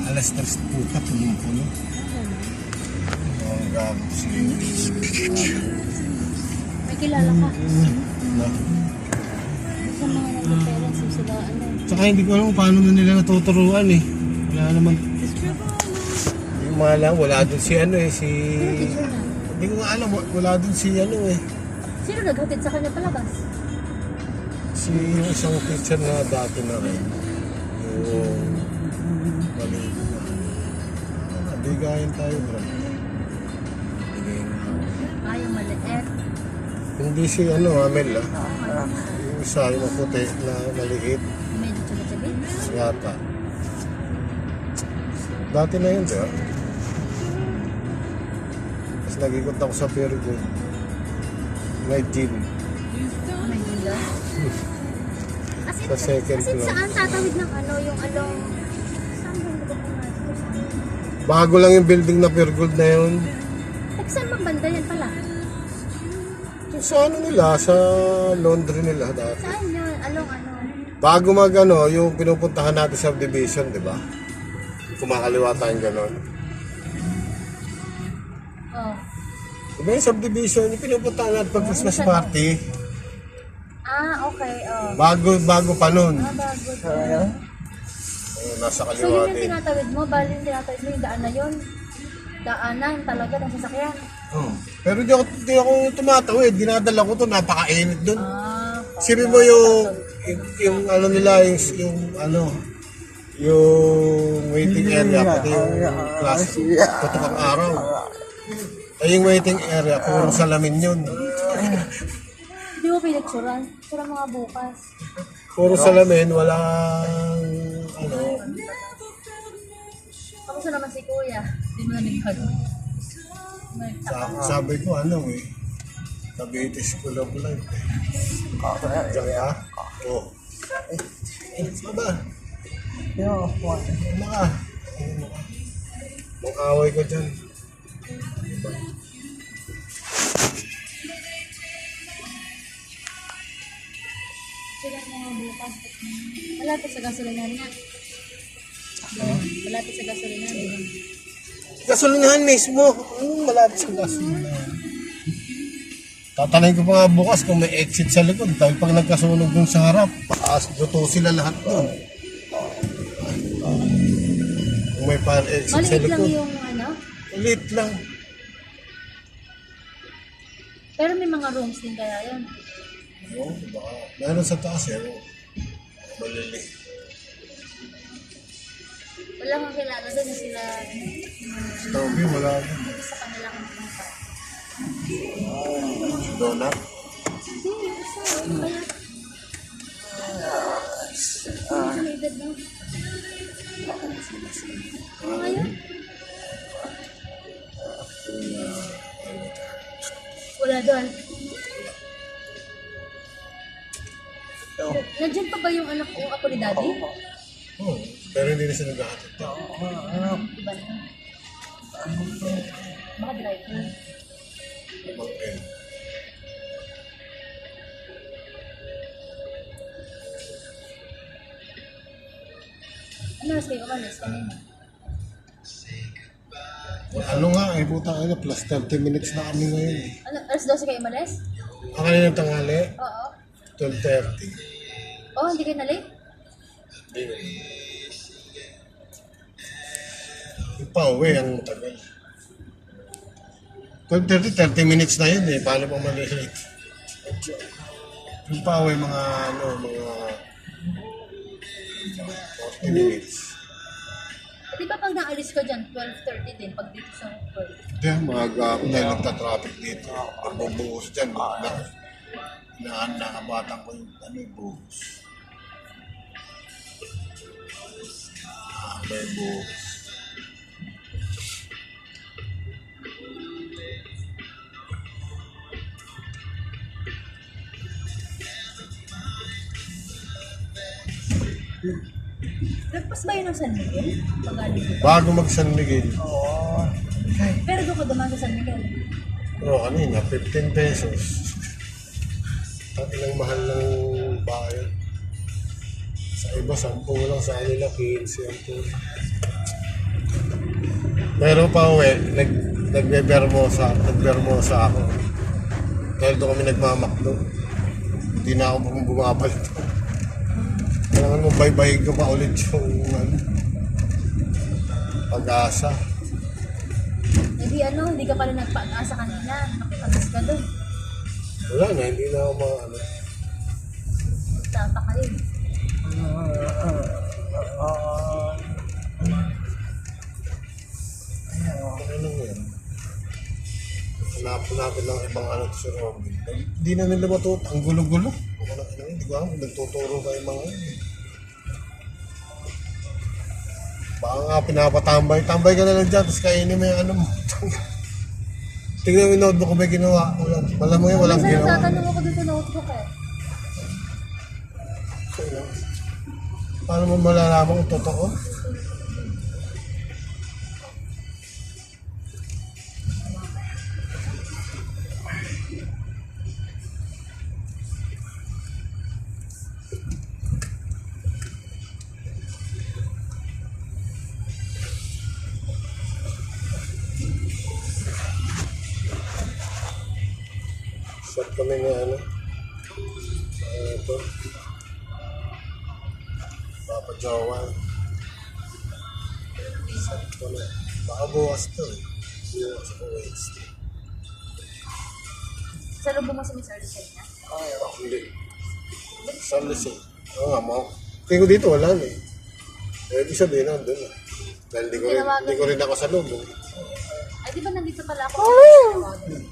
Alas 3 puta, puno-puno. Ang gago si... May kilala ka. Na. Sa mga nag-parents yung sila, ano. Tsaka hindi ko alam kung paano na nila natuturuan eh. Wala naman. Yung mga lang, wala dun si ano eh, si... Hindi ko nga alam, wala dun si ano eh. Sino naghatid sa kanya palabas? Si yung isang teacher na dati na rin. Yung... Maliit na. Bigayan tayo bro. Bigayan na. Ah, yung maliit. Hindi si ano, Amel ah. Yung isa, yung maputi na maliit. Medyo tsubit-tsubit. Yata. Dati na yun, diba? Tapos nag-ikot ako sa Pergo. May gym. May gila. Sa second As in, floor. saan tatawid ng ano, yung along... Saan ba yung lugar ko nga? Bago lang yung building na Pure Gold na yun. Saan bang banda yan pala? Yung sa ano nila, sa laundry nila dati. Saan yun? Along ano? Bago mag ano, yung pinupuntahan natin sa subdivision, di ba? Kumakaliwa tayong ganon. Oh. Diba yung subdivision, yung pinupuntahan natin pag Christmas party. Ah, okay. Oh. Bago pa nun. Ah, bago. Nasa So kaliwa yun yung din. tinatawid mo, bali yung tinatawid mo yung daan na yun. Daanan talaga ng sasakyan. Oh. Pero di ako tumatawid, dinadala ko to, napakainit dun. Ah, Sipin mo yung ano nila, yung ano, yung waiting area, pati yung class, tutok ang araw. Ay yung waiting area, puro salamin yun. Hindi mo pinicturan. Sura mga bukas. Puro salamin, walang ano. Kamusta naman si Kuya? Hindi mo nanigad. Sabi ko ano eh, Cavite School of Life eh. Diyan ka? Oo. Saan ba? Ano ka? Mag-away ko dyan. Sura mga bukas. Malapit sa gasolinahan nga. Malapit sa gasolinahan. Gasolinahan mismo. Malapit sa gasolinahan. Tatanayin ko pa nga bukas kung may exit sa likod. Dahil pag nagkasunog dun sa harap, luto sila lahat dun. Kung may fire exit sa Maliit lang likod. yung ano. Maliit lang. Pero may mga rooms din kaya yun. Oo, baka. Meron sa taas eh. Maliliit. Wala kang kilala doon na sila Sa Toby, wala din. sa kanilang mga. Si Donut. Hindi, isa. Kaya. Hindi may edad na. Ano nga yun? Wala doon. Nandiyan pa ba yung anak ko, ako ni Daddy? Oo, pero hindi na siya naghahatid. Iba na. Baka driver. Okay. Ano mas kayo umalis kanina? Ano nga eh, puta ka plus 30 minutes na kami ngayon eh. Ano, alas 12 kayo umalis? Ang kanina tanghali, Oo. 12:30. Oh, hindi kayo na-late? Hindi na. Yung pa-uwi, ang tagal. 12:30, 30 minutes na yun eh. Paano pa malilate? Yung pa-uwi, mga 40 minutes. Di ba pag naalis ko dyan, 12:30 din, pag dito sa 12? Hindi, maaga ako dahil nagta-traffic dito. Nagbubuhos dyan. Nakabatan ko yung buhos. May buhos. Lagpas ba yun ng San Miguel? Pagaling dito. Bago mag San Miguel. Pero doon ka dumaan sa San Miguel. Pero kanina, 15 pesos. Ang ilang mahal ng bayan. Sa iba, 10 lang. Sa kanila, 15 ang po. Pero pa uwi, nagbermosa ako. Dahil doon kami nagmamakdo. Hindi na ako bumabalik. Kailangan mo baybayin ko pa ulit yung pag-asa. Hindi hindi ka pala nagpag-asa kanina. Nakipag-as ka doon. Wala na, hindi na ako Tapa ka rin. Ano yan? Hanapin natin ng ibang si Robin. Hindi na nila matuto. Ang gulo-gulo. Hindi ko alam kung nagtuturo kayo mga yun. Baka nga pinapatambay. Tambay ka na lang dyan, tapos kainin mo yung mo. Tingnan mo yung notebook ko may ginawa. Wala mo yun, walang Minsan ginawa. tatanong ako doon sa notebook eh. Paano mo malalaman kung totoo? Shot kami na ito. Papa Jowa. Shot ko na. Baka bukas to eh. Bukas ako Wednesday. Sa loob mo sa Miss Arlene niya? Hindi. Sa Lasing. Oo nga mo. Tingin ko dito wala na eh. Ibig sabihin nandun na. Dahil di ko rin ako sa loob. Ay, di ba nandito pala ako?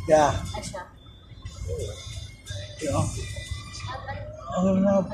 Yeah. Ay, siya. Yeah. At ano?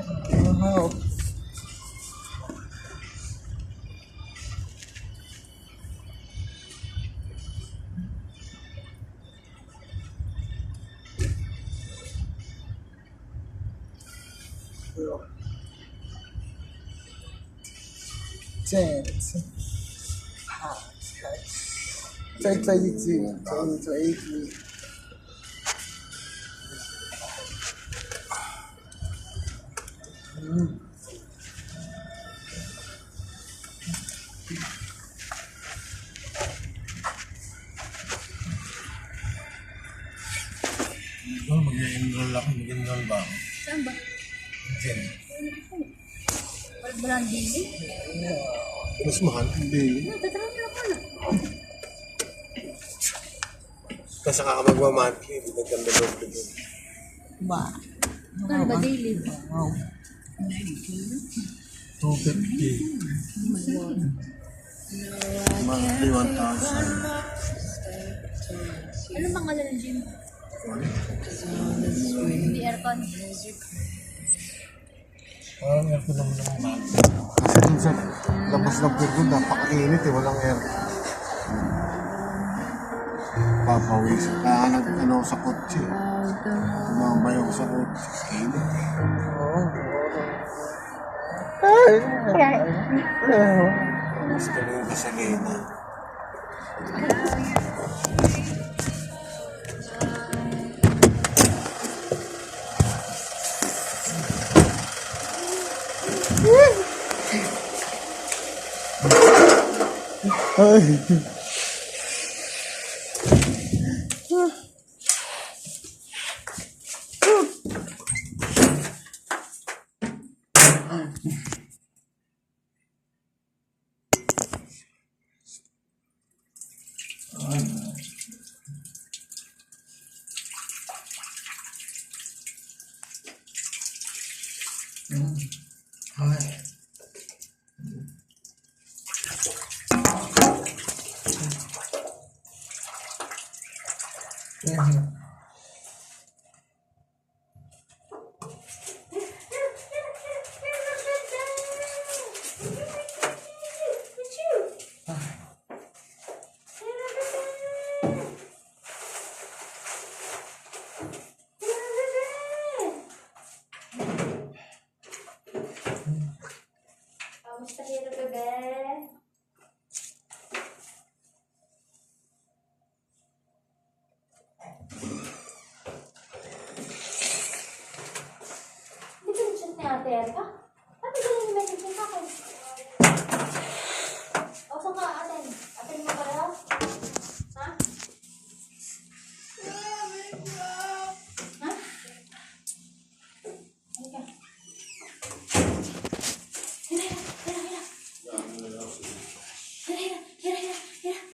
Mag-enroll ako. Mag-enroll ba ako? Saan ba? Diyan. Walang dili? Mas mahal. Hindi. Tatravel ako na. Kasi ka magmamadli. Hindi nagkanda loob doon. Ba? Ano ba daily? 250. Monthly 1,000. Ano pangalan ng gym? Hindi aircon. Parang aircon naman ng mga. Kasi dun sa labas ng pool doon, napakainit eh. Walang aircon. Papawis. Kaya nag-ano sa kotse. Tumambay ako sa kotse. Init. Mas ganun ka sa gina.